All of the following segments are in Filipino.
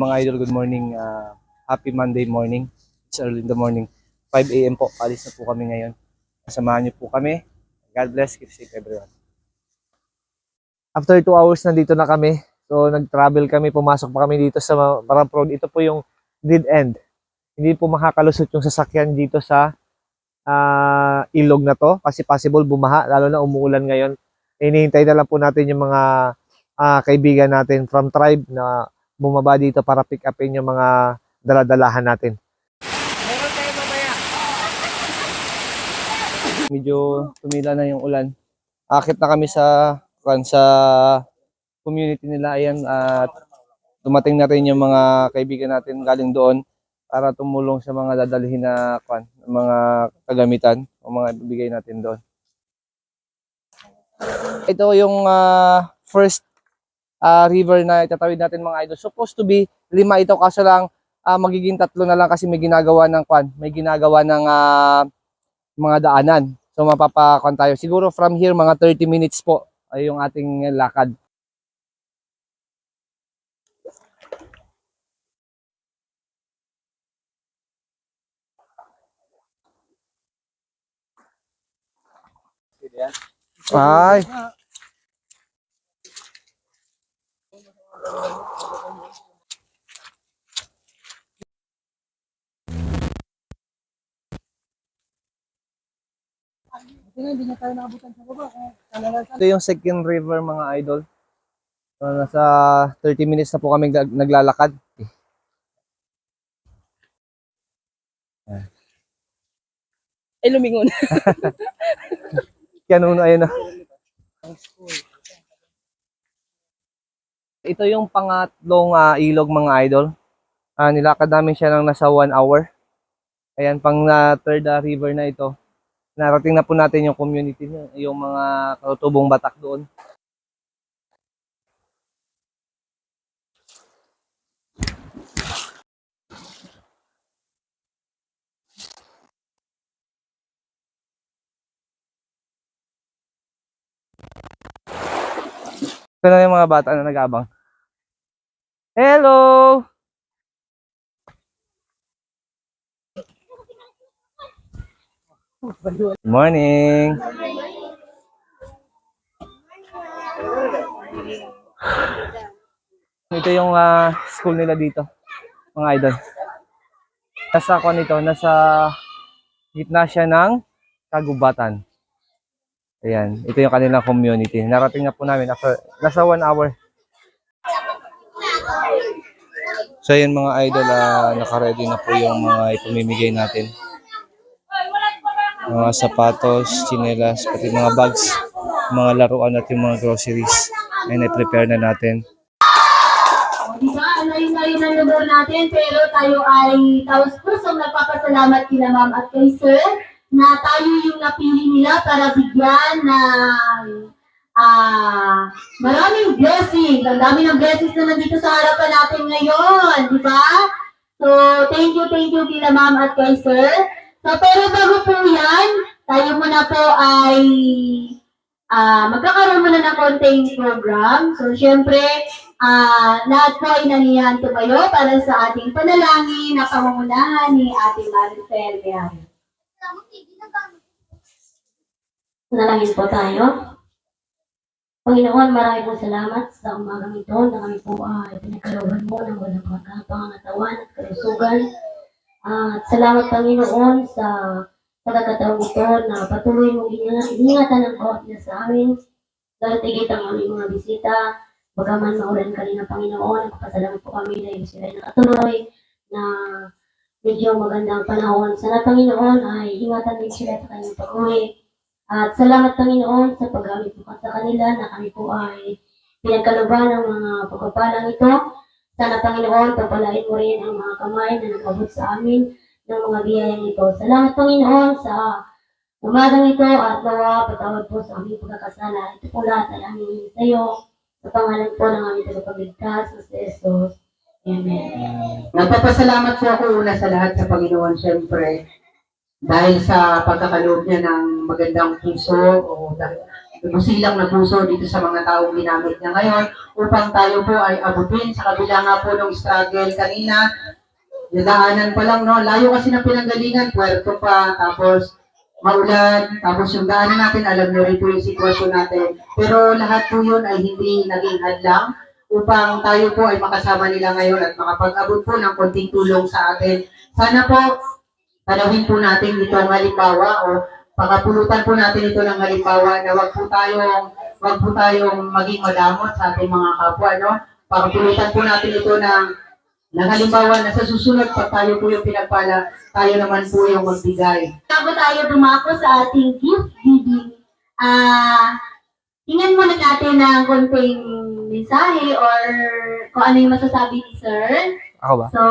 Mga idol, good morning. Happy Monday morning. It's early in the morning. 5 a.m. po. Alis na po kami ngayon. Samahan niyo po kami. God bless. Keep safe everyone. After 2 hours, nandito na kami. So, nag-travel kami. Pumasok pa kami dito sa Marab Road. Ito po yung dead end. Hindi po makakalusot yung sasakyan dito sa ilog na to. Kasi possible bumaha. Lalo na umuulan ngayon. Hinihintay na lang po natin yung mga kaibigan natin from tribe na bumaba dito para pick upin yung mga daladalahan natin. Medyo tumila na yung ulan. Akit na kami sa community nila. Ayan, at dumating na rin yung mga kaibigan natin galing doon para tumulong sa mga dadalhin na mga kagamitan o mga ibibigay natin doon. Ito yung first river na itatawid natin mga idol. Supposed to be 5 ito, kaso lang magiging 3 na lang kasi may ginagawa ng mga daanan. So mapapakwan tayo. Siguro from here mga 30 minutes po ay yung ating lakad. Ay. Ito yung second river mga idol. So, nasa 30 minutes na po kami naglalakad. Ay, lumingon. Kaya nuno ayun na. Ito yung pangatlong ilog mga idol. Nilakad namin siya ng nasa 1 hour. Ayan, pang third river na ito. Narating na po natin yung community niya, yung mga katutubong batak doon. Ito na yung mga bata na nag-abang. Hello! Good morning! Ito yung school nila dito, mga idol. Nasa gitna siya ng kagubatan. Ayan, ito yung kanilang community. Narating na po namin after nasa 1 hour. So yun mga idol, naka-ready na po yung mga ipamimigay natin. Mga sapatos, tsinelas, pati mga bags, mga laruan at yung mga groceries ay na-prepare na natin. Diba, alayin-alayin ang lugar natin, pero tayo ay taos-pusong nagpapasalamat kina ma'am at kay sir na tayo yung napili nila para bigyan ng maraming blessing. Ang dami ng blessings na nandito sa harapan natin ngayon, di ba? So, thank you kina ma'am at kay sir. So, pero bago po yan, tayo muna po ay magkakaroon muna ng konting program. So, syempre, lahat po ay nangiyan tumayo para sa ating panalangin na pamumunahan ni ating Maricel Biari. Panalangin po tayo. Panginoon, maraming po salamat sa umagang ito na kami po ay pinagkalooban mo ng walang pangangatawan at kalusugan. At salamat Panginoon sa pagkakataong ito na patuloy mong ingatan ang bawat na sa amin. Darating ang aming mga bisita. Bagaman maulan kanina Panginoon, nagpapasalamat po kami dahil sila ay nakatuloy na medyo magandang panahon. Sana Panginoon ay ingatan din sila sa kanyang pag-uwi. At salamat Panginoon sa paggamit po sa kanila na kami po ay pinagkaluban ng mga pagpapalang ito. Sana Panginoon, pagpalain mo rin ang mga kamay na nag-abot sa amin ng mga biyayang ito. Salamat Panginoon sa umagang ito at nawa patawad po sa aming pagkakasala. Ito po lahat ay aming sa iyo. Sa pangalan po ng aming tagapagligtas na si Jesus. Amen. Nagpapasalamat po ako una sa lahat sa Panginoon, siyempre. Dahil sa pagkakaloob niya ng magandang puso o busilang na puso dito sa mga taong ginamit niya ngayon upang tayo po ay abutin sa kabila nga po ng struggle kanina. Yung daanan pa lang, no? Layo kasi ng pinanggalingan, puwerto pa, tapos maulan, tapos yung daanan natin, alam nyo rin po yung sitwasyon natin. Pero lahat po yun ay hindi naging hadlang upang tayo po ay makasama nila ngayon at makapag-abot po ng konting tulong sa atin. Sana po, tanawin po natin ito ang halimbawa o pakapulutan po natin ito ng halimbawa na wag po tayong maging madamot sa ating mga kapwa, no? Pakapulutan po natin ito ng halimbawa na sa susunod pag tayo po yung pinagpala, tayo naman po yung magbigay. Bago tayo dumako sa ating gift giving, tingnan muna natin ng konting mensahe or kung ano yung masasabi ni Sir. Ako ba? So,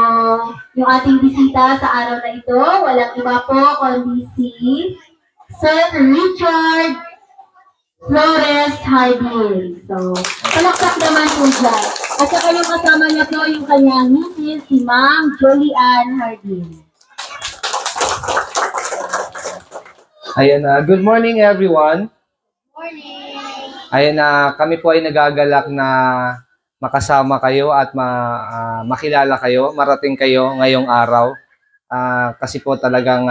yung ating bisita sa araw na ito, walang iba po kundi si Sir Richard Flores Hardin. So, palakpak naman po dyan. At saka yung kasama niya po yung kanyang misis, si Ma'am Jolianne Hardin. Ayan na. Good morning, everyone. Ayan na. Kami po ay nagagalak na makasama kayo at makilala kayo, marating kayo ngayong araw. Kasi po talagang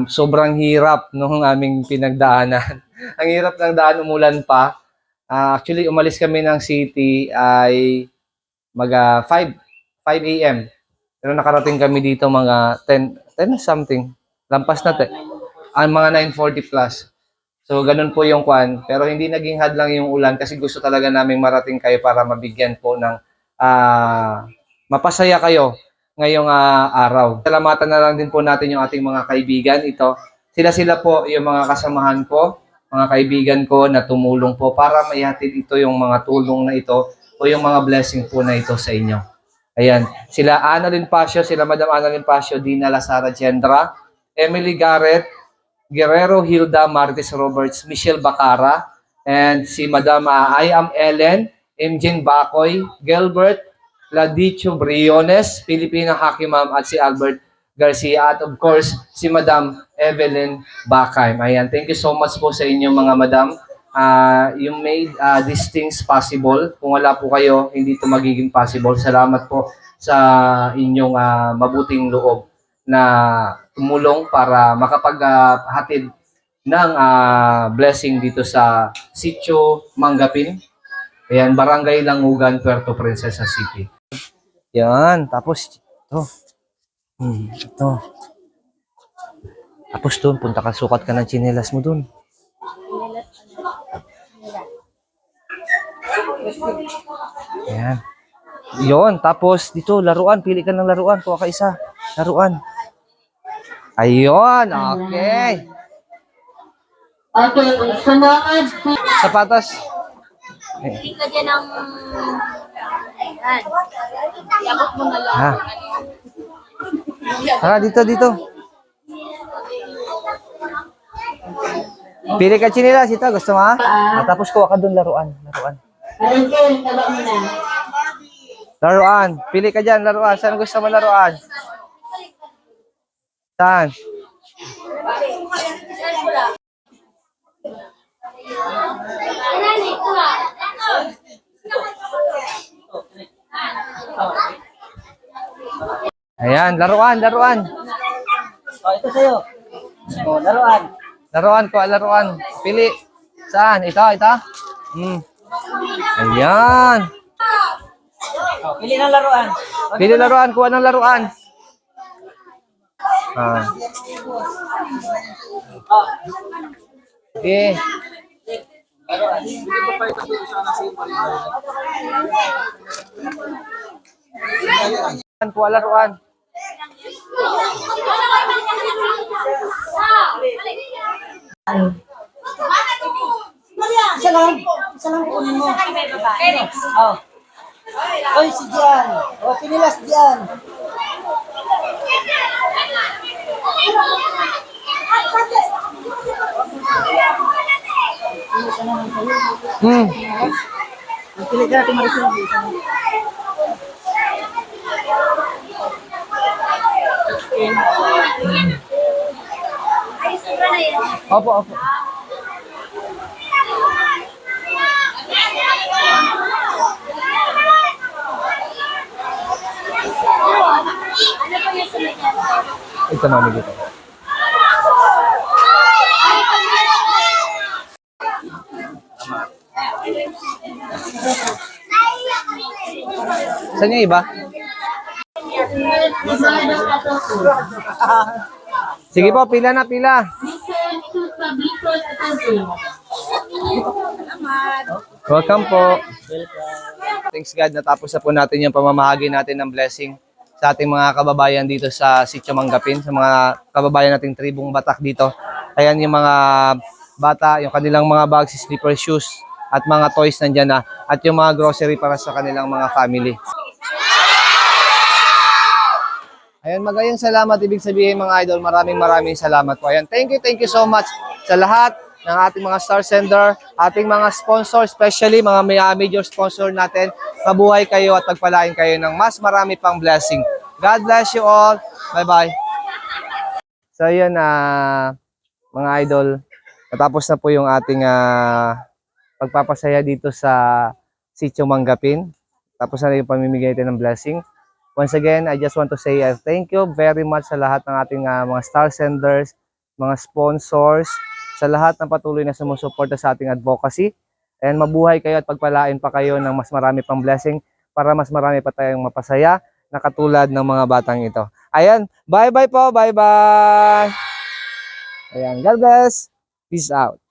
sobrang hirap nung aming pinagdaanan. Ang hirap ng daan, umulan pa. Actually, umalis kami ng city ay mag 5 a.m. Pero nakarating kami dito mga 10 something. Lampas na mga 9:40 plus. So, ganun po yung kwan. Pero hindi naging hadlang yung ulan kasi gusto talaga namin marating kayo para mabigyan po ng mapasaya kayo ngayong araw. Salamatan na lang din po natin yung ating mga kaibigan. Sila po yung mga kasamahan ko, mga kaibigan ko na tumulong po para maihatid ito yung mga tulong na ito o yung mga blessing po na ito sa inyo. Ayan. Sila Annalyn Pasio, sila Madam Annalyn Pasio, Dina Lazara Gendra, Emily Garrett, Guerrero Hilda Martes Roberts, Michelle Bacara, and si Madam I am Ellen, Imjin Bacoy, Gilbert Ladicho Briones, Filipina Hockey Ma'am, at si Albert Garcia, at of course, si Madam Evelyn Bacay. Ayan, thank you so much po sa inyo mga madam. You made these things possible. Kung wala po kayo, hindi ito magiging possible. Salamat po sa inyong mabuting loob na tumulong para makapaghatid ng blessing dito sa Sitio Manggapin. Ayan, Barangay Langugan, Puerto Princesa City. Yan, tapos ito. Ito. Tapos doon, punta ka, sukat ka ng tsinelas mo doon. Ayan. Yon, tapos dito, laruan. Pili ka ng laruan. Kuha ka isa. Laruan. Ayun, okay. Okay, sunod. Sapatos. Pili ka dyan ng... Ayan. Iabot mo na lang. Dito. Pili ka tsinelas. Ito, gusto mo? Tapos kuha ka doon, laruan. Arangkin, taba mo na. Laruan. Pili ka dyan, laruan. Saan gusto mo laruan? Saan? Ayan, laruan. Ito sa'yo. Laruan. Laruan. Pili. Saan? Ito. Ayan. Pili ng laruan. Pili laruan, kuha ng laruan. Okay. Kuha laruan. Isa lang kunin mo. Oh. Oy, si Dian. Oh, pinilas Dian. Pili ka natin Marisol. Opo. Ito, mami, dito. Saan yung iba? Sige po, pila na, pila. Welcome po. Thanks God, natapos na po natin yung pamamahagi natin ng blessing sa ating mga kababayan dito sa Sitio Manggapin, sa mga kababayan nating tribong Batak dito. Ayan yung mga bata, yung kanilang mga bags, slipper shoes, at mga toys nandyan na, at yung mga grocery para sa kanilang mga family. Ayan, magayang salamat. Ibig sabihin mga idol, maraming salamat po. Ayan, thank you so much sa lahat ng ating mga star sender, ating mga sponsor, especially mga major sponsor natin. Mabuhay kayo at pagpalain kayo ng mas marami pang blessing. God bless you all. Bye-bye. So yun, mga idol, natapos na po yung ating pagpapasaya dito sa Sitio Manggapin. Tapos na yung pamimigay natin ng blessing. Once again, I just want to say thank you very much sa lahat ng ating mga star senders, mga sponsors, sa lahat ng patuloy na sumusuporta sa ating advocacy. And mabuhay kayo at pagpalain pa kayo ng mas marami pang blessing para mas marami pa tayong mapasaya na katulad ng mga batang ito. Ayan, bye-bye po, bye-bye! Ayan, God bless! Peace out!